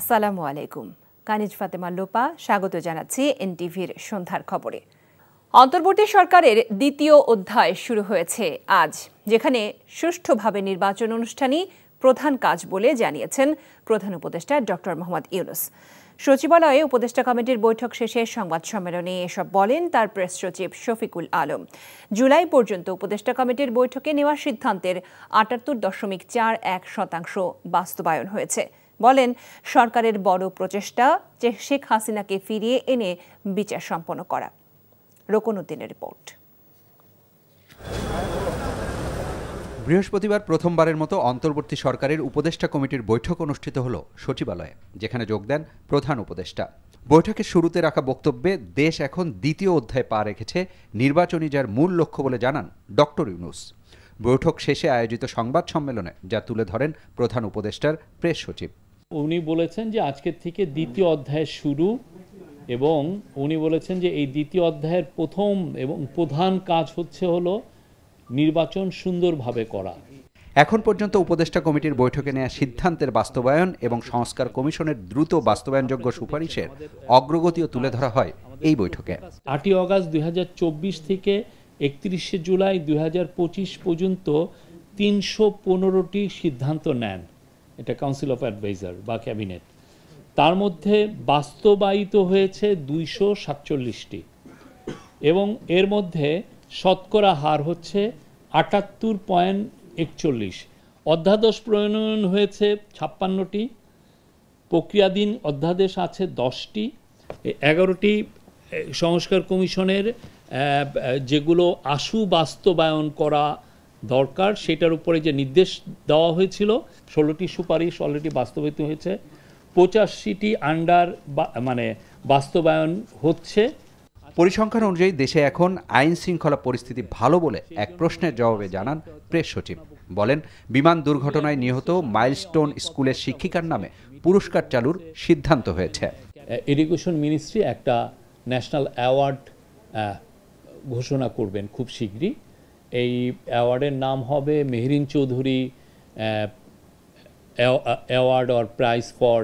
আসসালামু আলাইকুম। কানিজ ফাতেমা লোপা স্বাগত জানাচ্ছি এনটিভির সন্ধ্যার খবরে। অন্তর্বর্তী সরকারের দ্বিতীয় অধ্যায় শুরু হয়েছে আজ, যেখানে সুষ্ঠুভাবে নির্বাচন অনুষ্ঠানই প্রধান কাজ বলে জানিয়েছেন প্রধান উপদেষ্টা ডক্টর মোহাম্মদ ইউনূস। সচিবালয়ে উপদেষ্টা কমিটির বৈঠক শেষে সংবাদ সম্মেলনে এসব বলেন তার প্রেস সচিব শফিকুল আলম। জুলাই পর্যন্ত উপদেষ্টা কমিটির বৈঠকে নেওয়া সিদ্ধান্তের ৭৮.৪১% বাস্তবায়ন হয়েছে। বলেন, সরকারের বড় প্রচেষ্টা যে শেখ হাসিনাকে ফিরিয়ে এনে বিচার সম্পন্ন করা। রোকনউদ্দিনের রিপোর্ট। বৃহস্পতিবার প্রথমবারের মতো অন্তর্বর্তী সরকারের উপদেষ্টা কমিটির বৈঠক অনুষ্ঠিত হল সচিবালয়ে, যেখানে যোগ দেন প্রধান উপদেষ্টা। বৈঠকের শুরুতে রাখা বক্তব্যে দেশ এখন দ্বিতীয় অধ্যায়ে পা রেখেছে, নির্বাচনই যার মূল লক্ষ্য বলে জানান ডক্টর ইউনূস। বৈঠক শেষে আয়োজিত সংবাদ সম্মেলনে যা তুলে ধরেন প্রধান উপদেষ্টার প্রেস সচিব। উনি বলেছেন যে আজকের থেকে দ্বিতীয় অধ্যায় শুরু, এবং উনি বলেছেন যে এই দ্বিতীয় অধ্যায়ের প্রথম এবং প্রধান কাজ হলো নির্বাচন সুন্দরভাবে করা। এখন পর্যন্ত উপদেষ্টা কমিটির বৈঠকে নেওয়া সিদ্ধান্তের বাস্তবায়ন এবং সংস্কার কমিশনের দ্রুত বাস্তবায়নযোগ্য সুপারিশের অগ্রগতিও তুলে ধরা হয় এই বৈঠকে। 8 অগাস্ট 2024 থেকে 31 জুলাই 2025 পর্যন্ত 315টি সিদ্ধান্ত নেন এটা কাউন্সিল অফ অ্যাডভাইজার বা ক্যাবিনেট। তার মধ্যে বাস্তবায়িত হয়েছে 247টি, এবং এর মধ্যে শতকরা হার হচ্ছে 78.41। অধ্যাদেশ প্রণয়ন হয়েছে 56টি, প্রক্রিয়াধীন অধ্যাদেশ আছে 10টি, 11টি সংস্কার কমিশনের যেগুলো আশু বাস্তবায়ন করা দরকার সেটার উপরে যে নির্দেশ দেওয়া হয়েছিল, 16টি সুপারিশ অলরেডি বাস্তবায়িত হয়েছে, 85টি বাস্তবায়ন হচ্ছে। পরিসংখ্যান অনুযায়ী দেশে এখন আইন শৃঙ্খলা পরিস্থিতি ভালো বলে এক প্রশ্নের জবাবে জানান প্রেস সচিব। বলেন, বিমান দুর্ঘটনায় নিহত মাইলস্টোন স্কুলের শিক্ষিকার নামে পুরস্কার চালুর সিদ্ধান্ত হয়েছে। এডুকেশন মিনিস্ট্রি একটা ন্যাশনাল অ্যাওয়ার্ড ঘোষণা করবেন খুব শীঘ্রই। এই অ্যাওয়ার্ডের নাম হবে Mehreen Chowdhury award or prize for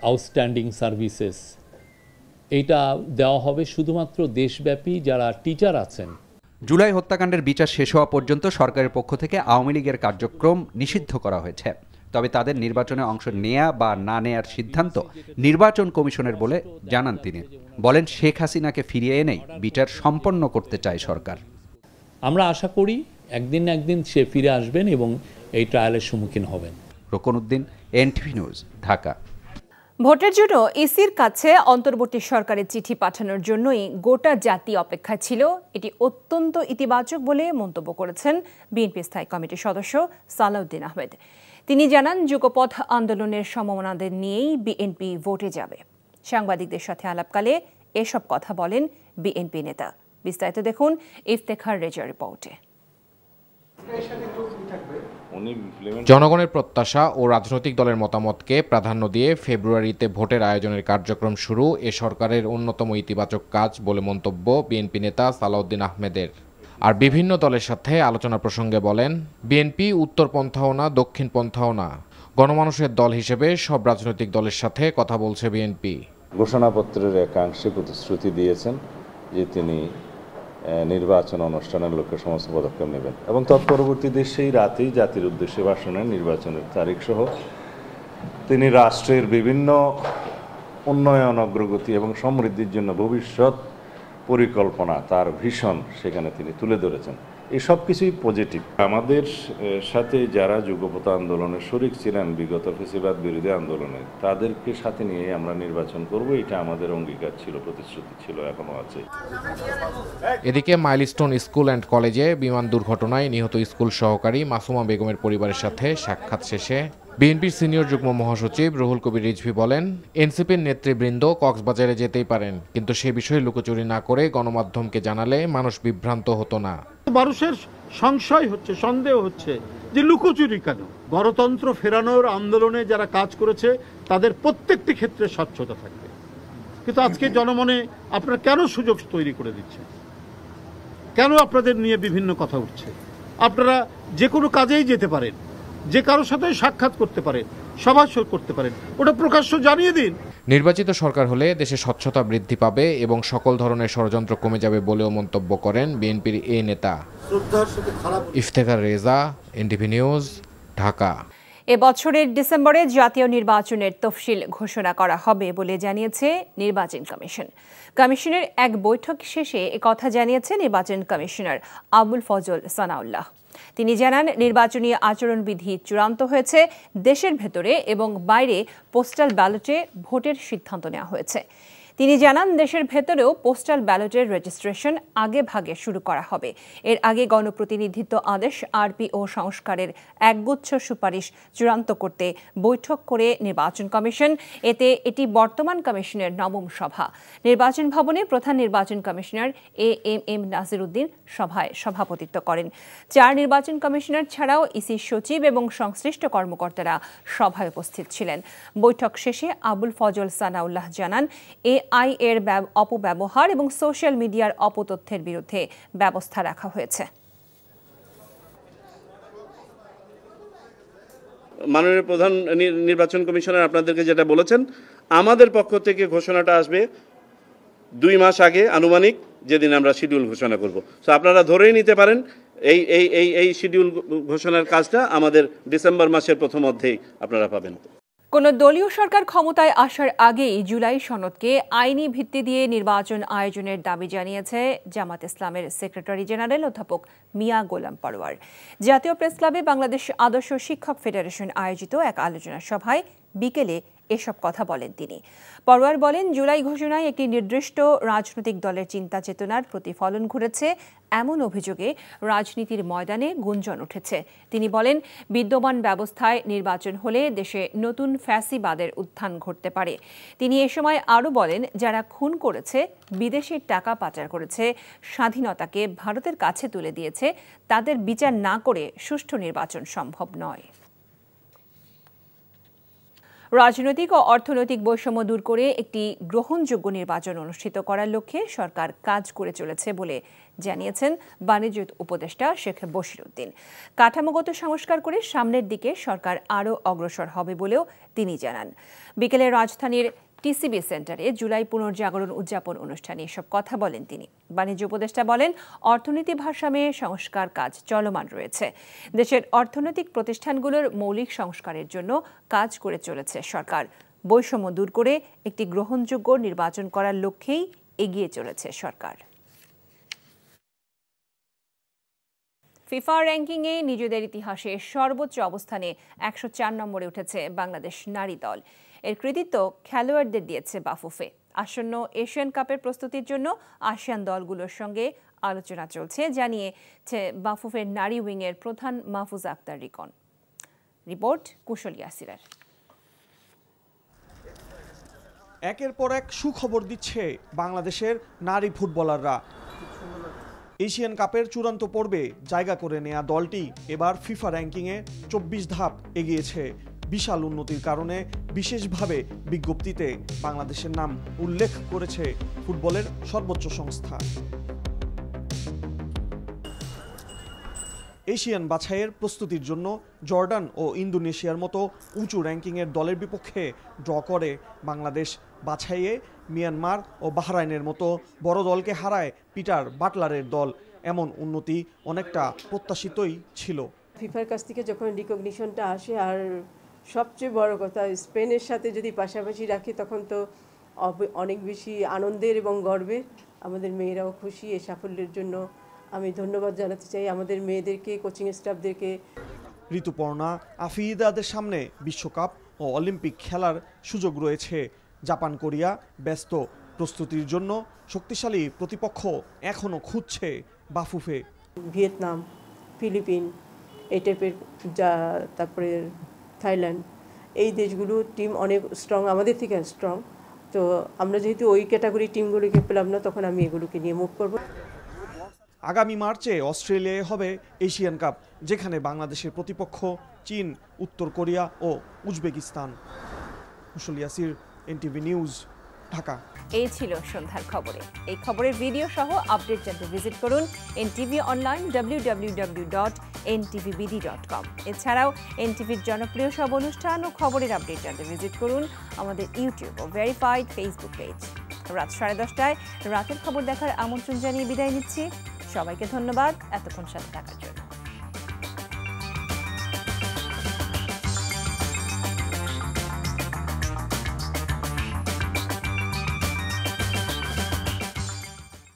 outstanding services. এইটা দেওয়া হবে শুধুমাত্র দেশব্যাপী যারা টিচার আছেন। জুলাই হত্যাকাণ্ডের বিচার শেষ হওয়া পর্যন্ত সরকারের পক্ষ থেকে আওয়ামী লীগের কার্যক্রম নিষিদ্ধ করা হয়েছে। তবে তাদের নির্বাচনে অংশ নেয়া বা না নেয়ার সিদ্ধান্ত নির্বাচন কমিশনের বলে জানান তিনি। বলেন, শেখ হাসিনাকে ফিরিয়ে এনেই বিচার সম্পন্ন করতে চায় সরকার। আমরা আশা করি একদিন না একদিন সে ফিরে আসবেন এবং এই ট্রায়ালের সম্মুখীন হবেন। Roknuddin, NTV news, Dhaka. ভোটের জন্য ইসির কাছে অন্তর্বর্তী সরকারের চিঠি পাঠানোর জন্যই গোটা জাতি অপেক্ষায় ছিল। এটি অত্যন্ত ইতিবাচক বলে মন্তব্য করেছেন বিএনপি স্থায়ী কমিটির সদস্য সালাউদ্দিন আহমেদ। তিনি জানান, যুগপথ আন্দোলনের সম্ভাবনাদের নিয়েই বিএনপি ভোটে যাবে। সাংবাদিকদের সাথে আলাপকালে এসব কথা বলেন বিএনপি নেতা। বিস্তারিত দেখুন ইফতেখার রেজার রিপোর্টে। জনগণের প্রত্যাশা ও রাজনৈতিক দলের মতামতকে প্রাধান্য দিয়ে ফেব্রুয়ারিতে ভোটের আয়োজনের কার্যক্রম শুরু এ সরকারের অন্যতম ইতিবাচক কাজ বলে মন্তব্য বিএনপি নেতা সালাউদ্দিন আহমেদের। আর বিভিন্ন দলের সাথে আলোচনা প্রসঙ্গে বলেন, বিএনপি উত্তরপন্থাও না দক্ষিণপন্থাও না, গণমানুষের দল হিসেবে সব রাজনৈতিক দলের সাথে কথা বলছে বিএনপি। ঘোষণাপত্রের একাংশে প্রতিশ্রুতি দিয়েছেন যে তিনি নির্বাচন অনুষ্ঠানের লক্ষ্যে সমস্ত পদক্ষেপ নেবেন, এবং তৎপরবর্তীতে সেই রাতেই জাতির উদ্দেশ্যে ভাষণের নির্বাচনের তারিখ সহ তিনি রাষ্ট্রের বিভিন্ন উন্নয়ন, অগ্রগতি এবং সমৃদ্ধির জন্য ভবিষ্যৎ পরিকল্পনা, তার ভিশন সেখানে তিনি তুলে ধরেছেন। এই সব কিছুই পজিটিভ। আমাদের সাথে যারা যুগপথ আন্দোলনের শরিক ছিলেন বিগত ফ্যাসিবাদ বিরোধী আন্দোলনে, তাদেরকে সাথে নিয়ে আমরা নির্বাচন করব, এটা আমাদের অঙ্গীকার ছিল, প্রতিশ্রুতি ছিল, এখনো আছে। এদিকে মাইলস্টোন স্কুল অ্যান্ড কলেজে বিমান দুর্ঘটনায় নিহত স্কুল সহকারী মাসুমা বেগমের পরিবারের সাথে সাক্ষাৎ শেষে বিএনপির সিনিয়র যুগ্ম মহাসচিব রুহুল কবির রিজভী বলেন, এনসিপির নেতৃবৃন্দ কক্সবাজারে যেতেই পারেন, কিন্তু সে বিষয়ে লুকোচুরি না করে গণমাধ্যমকে জানালে মানুষ বিভ্রান্ত হতো না। মানুষের সংশয় হচ্ছে, সন্দেহ হচ্ছে যে লুকোচুরি কেন। গণতন্ত্র ফেরানোর আন্দোলনে যারা কাজ করেছে তাদের প্রত্যেকটি ক্ষেত্রে স্বচ্ছতা থাকবে, কিন্তু আজকে জনমনে আপনারা কেন সুযোগ তৈরি করে দিচ্ছেন? কেন আপনাদের নিয়ে বিভিন্ন কথা উঠছে? আপনারা যে কোনো কাজেই যেতে পারেন, যে কারোর সাথে সাক্ষাৎ করতে পারেন, সভা করতে পারেন, ওটা প্রকাশ্য জানিয়ে দিন। নির্বাচিত সরকার হলে দেশে স্বচ্ছতা বৃদ্ধি পাবে এবং সকল ধরনের ষড়যন্ত্র কমে যাবে বলেও মন্তব্য করেন বিএনপির এই নেতা। Iftekhar Reza, NTV news, Dhaka. এবছরের ডিসেম্বরে জাতীয় নির্বাচনের তফসিল ঘোষণা করা হবে বলে জানিয়েছে নির্বাচন কমিশন। কমিশনের এক বৈঠক শেষে একথা জানিয়েছে নির্বাচন কমিশনার আবুল ফজল সানাউল্লাহ। তিনি জানান, নির্বাচনী আচরণবিধি চূড়ান্ত হয়েছে। দেশের ভেতরে এবং বাইরে পোস্টাল ব্যালটে ভোটের সিদ্ধান্ত নেওয়া হয়েছে। তিনি জানান, দেশের ভেতরেও পোস্টাল ব্যালটের রেজিস্ট্রেশন আগে ভাগে শুরু করা হবে। এর আগে গণপ্রতিনিধিত্ব আদেশ আরপিও সংস্কারের একগুচ্ছ সুপারিশ চূড়ান্ত করতে বৈঠক করে নির্বাচন কমিশন। এটি বর্তমান কমিশনের নবম সভা। নির্বাচন ভবনে প্রধান নির্বাচন কমিশনার এএমএম নাজির উদ্দিন সভায় সভাপতিত্ব করেন। 4 নির্বাচন কমিশনার ছাড়াও ইসি সচিব এবং সংশ্লিষ্ট কর্মকর্তারা সভায় উপস্থিত ছিলেন। বৈঠক শেষে আবুল ফজল সানাউল্লাহ জানান, AI এর অপব্যবহার এবং সোশ্যাল মিডিয়ার অপতথ্যের বিরুদ্ধে ব্যবস্থা রাখা হয়েছে। মাননীয় প্রধান নির্বাচন কমিশনার আপনাদেরকে যেটা বলেছেন, আমাদের পক্ষ থেকে ঘোষণাটা আসবে 2 মাস আগে আনুমানিক, যেদিন আমরা শিডিউল ঘোষণা করব। তো আপনারা ধরেই নিতে পারেন এই শিডিউল ঘোষণার কাজটা আমাদের ডিসেম্বর মাসের প্রথম অর্ধেই আপনারা পাবেন। কোন দলীয় সরকার ক্ষমতায় আসার আগেই জুলাই সনদকে আইনি ভিত্তি দিয়ে নির্বাচন আয়োজনের দাবি জানিয়েছে জামাত ইসলামের সেক্রেটারি জেনারেল অধ্যাপক মিয়া গোলাম পরোয়ার। জাতীয় প্রেস ক্লাবে বাংলাদেশ আদর্শ শিক্ষক ফেডারেশন আয়োজিত এক আলোচনা সভায় বিকেলে এসব কথা বলেন তিনি। পরোয়ার বলেন, জুলাই ঘোষণায় একটি নির্দিষ্ট রাজনৈতিক দলের চিন্তা চেতনার প্রতিফলন ঘটেছে, এমন অভিযোগে রাজনীতির ময়দানে গুঞ্জন উঠেছে। তিনি বলেন, বিদ্যমান ব্যবস্থায় নির্বাচন হলে দেশে নতুন ফ্যাসিবাদের উত্থান ঘটতে পারে। তিনি এ সময় আরও বলেন, যারা খুন করেছে, বিদেশের টাকা পাচার করেছে, স্বাধীনতাকে ভারতের কাছে তুলে দিয়েছে, তাদের বিচার না করে সুষ্ঠু নির্বাচন সম্ভব নয়। রাজনৈতিক ও অর্থনৈতিক বৈষম্য দূর করে একটি গ্রহণযোগ্য নির্বাচন অনুষ্ঠিত করার লক্ষ্যে সরকার কাজ করে চলেছে বলে জানিয়েছেন বাণিজ্য উপদেষ্টা শেখ বশিরউদ্দিন। কাঠামোগত সংস্কার করে সামনের দিকে সরকার আরও অগ্রসর হবে বলেও তিনি জানান। বিকেলে রাজধানীর টিসিবি সেন্টারে জুলাই পুনর্জাগরণ উদযাপন অনুষ্ঠানে এসব কথা বলেন তিনি। বাণিজ্য উপদেষ্টা বলেন, অর্থনীতি ভারসাম্যে সংস্কার কাজ চলমান রয়েছে। দেশের অর্থনৈতিক প্রতিষ্ঠানগুলোর মৌলিক সংস্কারের জন্য কাজ করে চলেছে সরকার। বৈষম্য দূর করে একটি গ্রহণযোগ্য নির্বাচন করার লক্ষ্যেই এগিয়ে চলেছে সরকার। ফিফা র্যাঙ্কিংয়ে নিজেদের ইতিহাসে সর্বোচ্চ অবস্থানে 104 নম্বরে উঠেছে বাংলাদেশ নারী দল। এর কৃতিত্ব খেলোয়াড়দের দিয়েছে বাফুফে। আসন্ন এশিয়ান কাপের প্রস্তুতির জন্য আসিয়ান দলগুলোর সঙ্গে আলোচনা চলছে, জানিয়েছে বাফুফের নারী উইংয়ের প্রধান মাহফুজা আক্তার রিকন। রিপোর্ট কুশল ইয়াসিরের। একের পর এক সুখবর দিচ্ছে বাংলাদেশের নারী ফুটবলাররা। এশিয়ান কাপের চূড়ান্ত পর্বে জায়গা করে নেয়া দলটি এবার ফিফা র্যাঙ্কিংয়ে 24 ধাপ এগিয়েছে। বিশাল উন্নতির কারণে বিশেষভাবে বিজ্ঞপ্তিতে বাংলাদেশের নাম উল্লেখ করেছে ফুটবলের সর্বোচ্চ সংস্থা। এশিয়ান বাছাইয়ের প্রস্তুতির জন্য জর্ডান ও ইন্দোনেশিয়ার মতো উঁচু র্যাঙ্কিংয়ের দলের বিপক্ষে ড্র করে বাংলাদেশ। বাছাইয়ে মিয়ানমার ও বাহরাইনের মতো বড় দলকে হারায় পিটার বাটলারের দল। এমন উন্নতি অনেকটা প্রত্যাশিতই ছিল। ফিফার কাছ থেকে যখন রিকগনিশনটা আসে, আর সবচেয়ে বড় কথা স্পেনের সাথে যদি পাশাপাশি রাখি, তখন তো অনেক বেশি আনন্দের এবং গর্বের। আমাদের মেয়েরাও খুশি। এই সাফল্যের জন্য আমি ধন্যবাদ জানাতে চাই আমাদের মেয়েদেরকে, কোচিং স্টাফদেরকে। ঋতুপর্ণা আফিদাদের সামনে বিশ্বকাপ ও অলিম্পিক খেলার সুযোগ রয়েছে। জাপান কোরিয়া ব্যস্ত। প্রস্তুতির জন্য শক্তিশালী প্রতিপক্ষ এখনও খুঁজছে বাফুফে। ভিয়েতনাম, ফিলিপিন, এই টাইপের, তারপরে থাইল্যান্ড, এই দেশগুলো টিম অনেক স্ট্রং, আমাদের থেকে স্ট্রং। তো আমরা যেহেতু ওই ক্যাটাগরি টিমগুলোকে পেলাম না, তখন আমি এগুলোকে নিয়ে মুভ করব। আগামী মার্চে অস্ট্রেলিয়ায় হবে এশিয়ান কাপ, যেখানে বাংলাদেশের প্রতিপক্ষ চীন, উত্তর কোরিয়া ও উজবেকিস্তান। কুশল ইয়াসির, এনটিভি নিউজ, ঢাকা। এই ছিল সন্ধ্যার খবরে। এই খবরের ভিডিও সহ আপডেট জানতে ভিজিট করুন NTV অনলাইন www.ntvbd.com। এছাড়াও এনটিভির জনপ্রিয় সব অনুষ্ঠান ও খবরের আপডেট জানতে ভিজিট করুন আমাদের ইউটিউব ও ভেরিফাইড ফেসবুক পেজ। রাত 10:30টায় রাতের খবর দেখার আমন্ত্রণ জানিয়ে বিদায় নিচ্ছি। সবাইকে ধন্যবাদ এতক্ষণ সাথে থাকার জন্য।